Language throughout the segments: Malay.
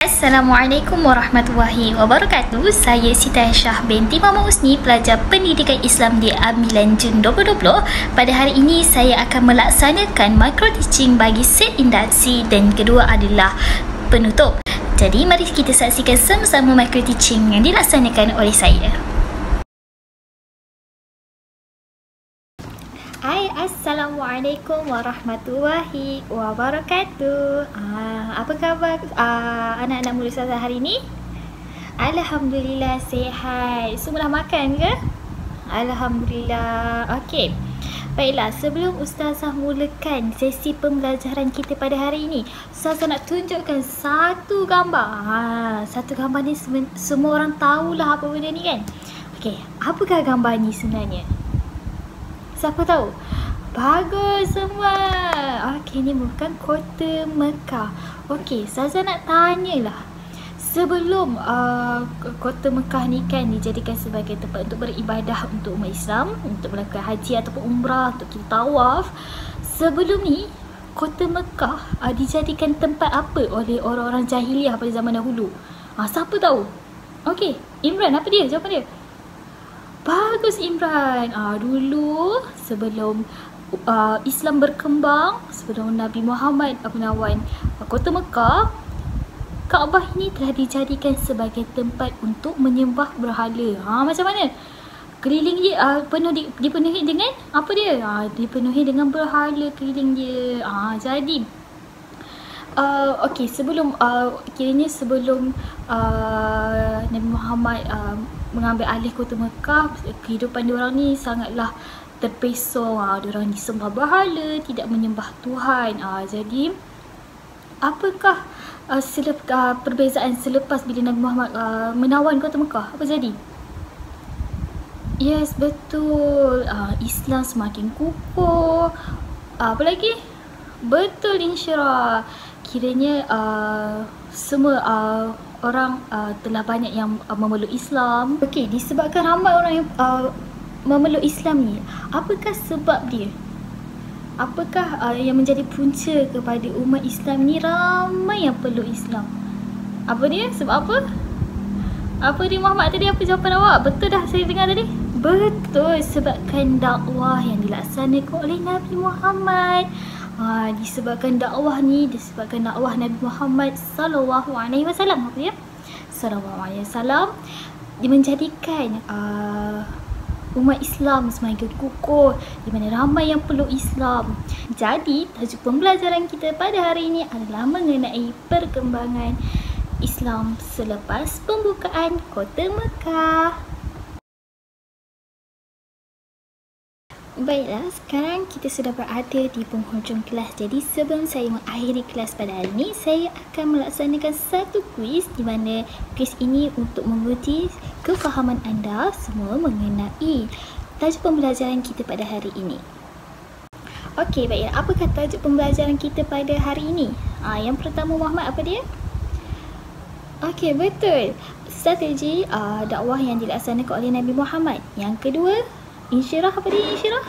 Assalamualaikum warahmatullahi wabarakatuh. Saya Siti Aisyah binti Mama Usni, pelajar Pendidikan Islam di Ambilan Jun 2020. Pada hari ini saya akan melaksanakan micro teaching bagi set induksi dan kedua adalah penutup. Jadi mari kita saksikan sama-sama micro teaching yang dilaksanakan oleh saya. Hai, Assalamualaikum warahmatullahi wabarakatuh. Apa khabar anak-anak murid Ustazah hari ini? Alhamdulillah sihat. Semua dah makan ke? Alhamdulillah. Okey. Baiklah, sebelum Ustazah mulakan sesi pembelajaran kita pada hari ini, Ustazah nak tunjukkan satu gambar. Satu gambar ni semua orang tahulah apa benda ni kan? Okey, apakah gambar ni sebenarnya? Siapa tahu? Bagus semua. Okey, ni bukan kota Mekah. Okey, Ustazah nak tanyalah. Sebelum kota Mekah ni kan dijadikan sebagai tempat untuk beribadah untuk umat Islam, untuk melakukan haji ataupun umrah, untuk kita tawaf. Sebelum ni, kota Mekah dijadikan tempat apa oleh orang-orang jahiliah pada zaman dahulu? Siapa tahu? Okey, Imran, apa dia? Jawapan dia? Bagus Imran. Dulu sebelum Islam berkembang, sebelum Nabi Muhammad menawan kota Mekah, Kaabah ini telah dijadikan sebagai tempat untuk menyembah berhala. Macam mana? Keliling dia dipenuhi dengan apa dia? Dipenuhi dengan berhala keliling dia. Jadi okey, sebelum kiranya sebelum Nabi Muhammad mengambil alih kota Mekah, kehidupan diorang ni sangatlah terpesong. Diorang disembah berhala, tidak menyembah Tuhan. Jadi apakah perbezaan selepas bila Nabi Muhammad menawan kota Mekah? Apa jadi? Yes, betul. Islam semakin kukuh. Apa lagi? Betul, insyirah. Kiranya semua orang telah banyak yang memeluk Islam. Okey, disebabkan ramai orang yang memeluk Islam ni, apakah sebab dia? Apakah yang menjadi punca kepada umat Islam ni ramai yang peluk Islam? Apa dia? Sebab apa? Apa dia Muhammad tadi? Apa jawapan awak? Betul dah saya dengar tadi? Betul, sebabkan dakwah yang dilaksanakan oleh Nabi Muhammad. Disebabkan dakwah Nabi Muhammad sallallahu alaihi wasallam. Apa dia? Sallallahu alaihi wasallam, dia menjadikan umat Islam semakin kukuh, di mana ramai yang peluk Islam. Jadi, tajuk pembelajaran kita pada hari ini adalah mengenai perkembangan Islam selepas pembukaan kota Mekah. Baiklah, sekarang kita sudah berada di penghujung kelas. Jadi sebelum saya mengakhiri kelas pada hari ini, saya akan melaksanakan satu kuis, di mana kuis ini untuk menguji kefahaman anda semua mengenai tajuk pembelajaran kita pada hari ini. Okey, baiklah. Apakah tajuk pembelajaran kita pada hari ini? Yang pertama, Muhammad, apa dia? Okey, betul. Strategi dakwah yang dilaksanakan oleh Nabi Muhammad. Yang kedua, insyirah, apa dia insyirah?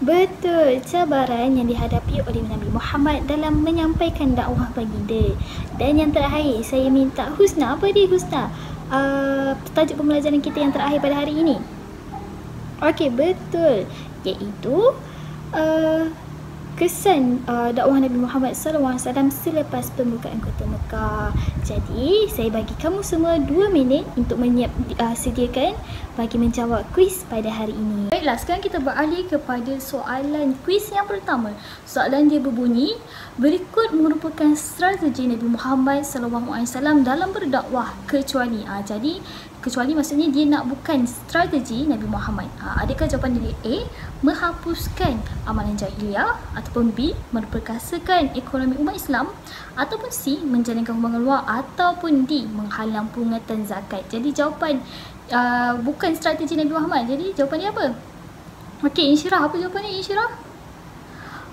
Betul, cabaran yang dihadapi oleh Nabi Muhammad dalam menyampaikan dakwah baginda. Dan yang terakhir, saya minta Husna, apa dia Husna? Tajuk pembelajaran kita yang terakhir pada hari ini. Okey, betul. Iaitu kesan dakwah Nabi Muhammad SAW selepas pembukaan kota Mekah. Jadi, saya bagi kamu semua 2 minit untuk sediakan bagi menjawab kuis pada hari ini. Baiklah, sekarang kita beralih kepada soalan kuis yang pertama. Soalan dia berbunyi, berikut merupakan strategi Nabi Muhammad SAW dalam berdakwah kecuali. Jadi, kecuali maksudnya dia nak bukan strategi Nabi Muhammad. Adakah jawapan dia A, menghapuskan amalan jahiliyah, ataupun B, memperkasakan ekonomi umat Islam, ataupun C, menjalankan hubungan luar, ataupun D, menghalang pungutan zakat. Jadi jawapan bukan strategi Nabi Muhammad. Jadi jawapan dia apa? Okey, insyirah, apa jawapan dia insyirah?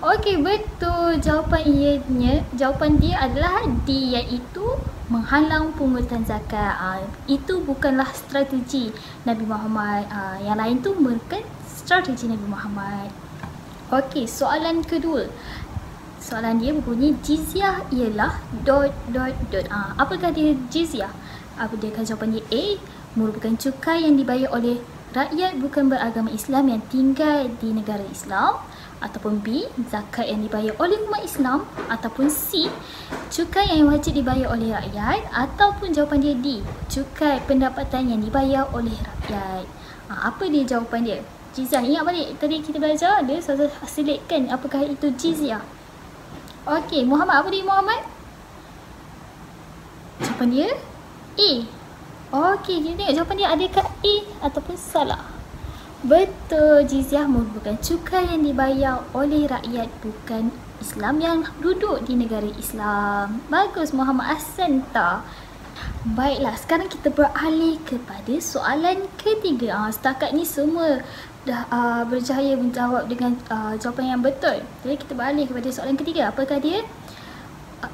Okey, betul. Jawapan dia adalah D, iaitu menghalang pungutan zakat. Itu bukanlah strategi Nabi Muhammad. Yang lain tu bukan strategi Nabi Muhammad. Okey, soalan kedua. Soalan dia berbunyi, jizyah ialah ... Apakah dia jizyah? Apakah jawapan dia? A. Merupakan cukai yang dibayar oleh rakyat bukan beragama Islam yang tinggal di negara Islam. Ataupun B. Zakat yang dibayar oleh umat Islam. Ataupun C. Cukai yang wajib dibayar oleh rakyat. Ataupun jawapan dia D. Cukai pendapatan yang dibayar oleh rakyat. Apa dia jawapan dia? Jizyah. Ingat balik tadi kita belajar, dia selitkan apakah itu jizyah. Okey, Muhammad, apa dia Muhammad? Jawapan dia A. Okey, kita tengok jawapan dia adakah A ataupun salah. Betul, jizyah merupakan cukai yang dibayar oleh rakyat bukan Islam yang duduk di negara Islam. Bagus Muhammad, ahsanta. Baiklah, sekarang kita beralih kepada soalan ketiga. Setakat ni semua dah berjaya menjawab dengan jawapan yang betul. Jadi kita beralih kepada soalan ketiga. Apakah dia?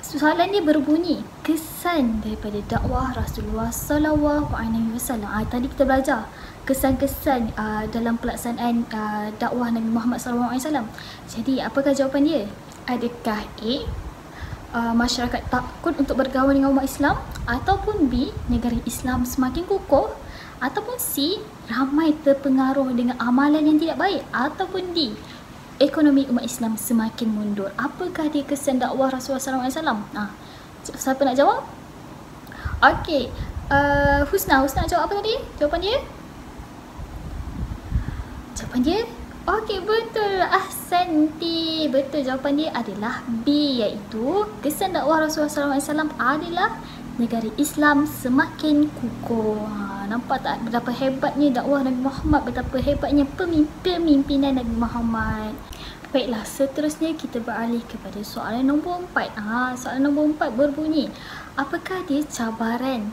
Soalan dia berbunyi, kesan daripada dakwah Rasulullah sallallahu alaihi wasallam. Tadi kita belajar kesan-kesan dalam pelaksanaan dakwah Nabi Muhammad sallallahu alaihi wasallam. Jadi apakah jawapan dia? Adakah A, masyarakat takut untuk bergaul dengan umat Islam? Ataupun B, negara Islam semakin kukuh? Ataupun C, ramai terpengaruh dengan amalan yang tidak baik? Ataupun D, ekonomi umat Islam semakin mundur? Apakah dia kesan dakwah Rasulullah SAW? Siapa nak jawab? Okey, Husna nak jawab apa tadi? Jawapan dia? Jawapan dia? Okey, betul. Ahsanti. Betul, jawapan dia adalah B, iaitu kesan dakwah Rasulullah SAW adalah negara Islam semakin kukuh. Nampak tak betapa hebatnya dakwah Nabi Muhammad, betapa hebatnya pemimpinan Nabi Muhammad. Baiklah, seterusnya kita beralih kepada soalan nombor 4. Soalan nombor 4 berbunyi, apakah dia cabaran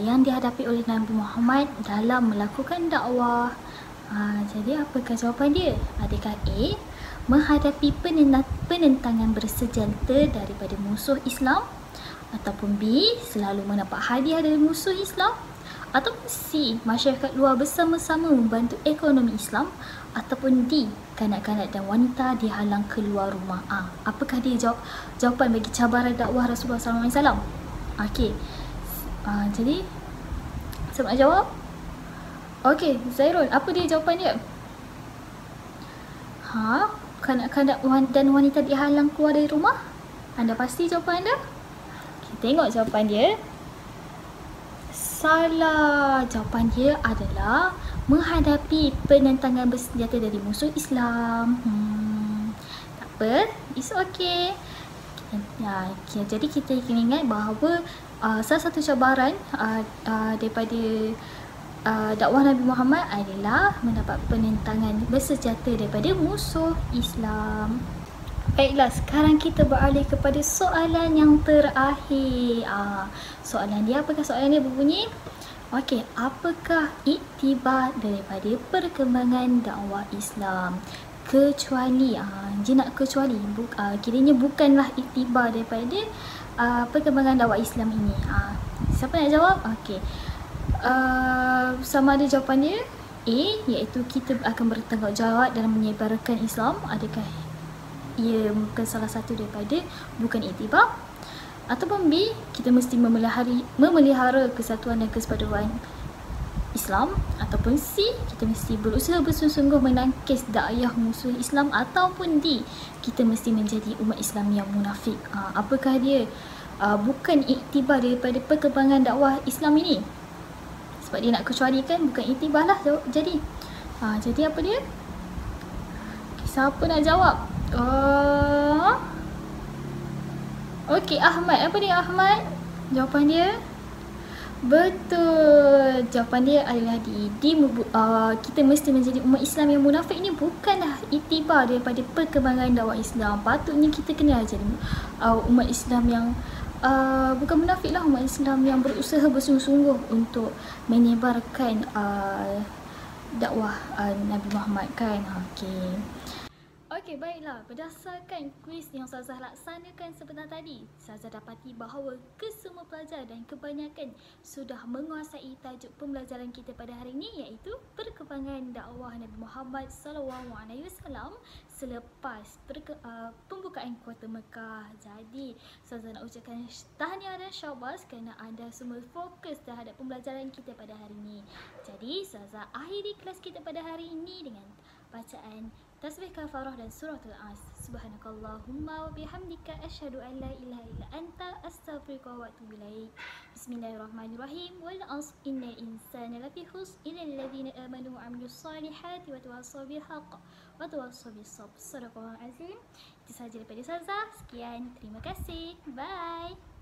yang dihadapi oleh Nabi Muhammad dalam melakukan dakwah? Jadi apakah jawapan dia? Adakah A, menghadapi penentangan bersenjata daripada musuh Islam? Ataupun B, selalu mendapat hadiah dari musuh Islam? Ataupun C, masyarakat luar bersama-sama membantu ekonomi Islam? Ataupun D, kanak-kanak dan wanita dihalang keluar rumah? Apakah dia jawapan bagi cabaran dakwah Rasulullah SAW? Okey, jadi siapa nak jawab? Okey, Zairul, apa dia jawapan dia? Kanak-kanak dan wanita dihalang keluar dari rumah? Anda pasti jawapan anda? Kita tengok jawapan dia. Salah. Jawapan dia adalah menghadapi penentangan bersenjata dari musuh Islam. Tak apa, it's okay. Jadi kita kena ingat bahawa salah satu cabaran daripada dakwah Nabi Muhammad adalah mendapat penentangan bersenjata daripada musuh Islam. Baiklah, sekarang kita beralih kepada soalan yang terakhir. Soalan dia, apakah soalan dia berbunyi? Okey, apakah iktibar daripada perkembangan dakwah Islam? Kecuali, dia nak kecuali, kiranya bukanlah iktibar daripada perkembangan dakwah Islam ini. Siapa nak jawab? Okey, sama ada jawapan dia A, iaitu kita akan bertanggungjawab dalam menyebarkan Islam. Adakah ia bukan salah satu daripada bukan iktibar? Ataupun B, kita mesti memelihara kesatuan dan kesepadawan Islam? Ataupun C, kita mesti berusaha bersungguh-sungguh menangkis dakwah musuh Islam? Ataupun D, kita mesti menjadi umat Islam yang munafik? Apakah dia bukan iktibar daripada perkembangan dakwah Islam ini? Sebab dia nak kecualikan, bukan iktibar lah jadi. Jadi apa dia? Siapa nak jawab? Okey, Ahmad. Apa dia Ahmad? Jawapan dia betul. Jawapan dia adalah kita mesti menjadi umat Islam yang munafik. Ini bukanlah iktibar daripada perkembangan dakwah Islam. Patutnya kita kena jadi umat Islam yang bukan munafik lah, umat Islam yang berusaha bersungguh-sungguh untuk menyebarkan dakwah Nabi Muhammad kan. Okey, baiklah. Berdasarkan kuis yang Ustazah laksanakan sebentar tadi, Ustazah dapati bahawa kesemua pelajar dan kebanyakan sudah menguasai tajuk pembelajaran kita pada hari ini, iaitu perkembangan dakwah Nabi Muhammad SAW selepas pembukaan Kota Mekah. Jadi, Ustazah nak ucapkan tahniah dan syabas kerana anda semua fokus terhadap pembelajaran kita pada hari ini. Jadi, Ustazah akhiri kelas kita pada hari ini dengan bacaan tasbih kafarah dan suratul as. Subhanakallahumma wa bihamdika asyhadu an la ilaha illa anta astaghfiruka wa atubu ilaik. Bismillahirrahmanirrahim. Wal 'asr innal insana lafi khusr illa alladhina amanu wa 'amilus solihati wa tawassaw bil haqq wa tawassaw bis sabr. Sadaqallahul azim. Itu sahaja daripada Ustazah. Sekian, terima kasih. Bye.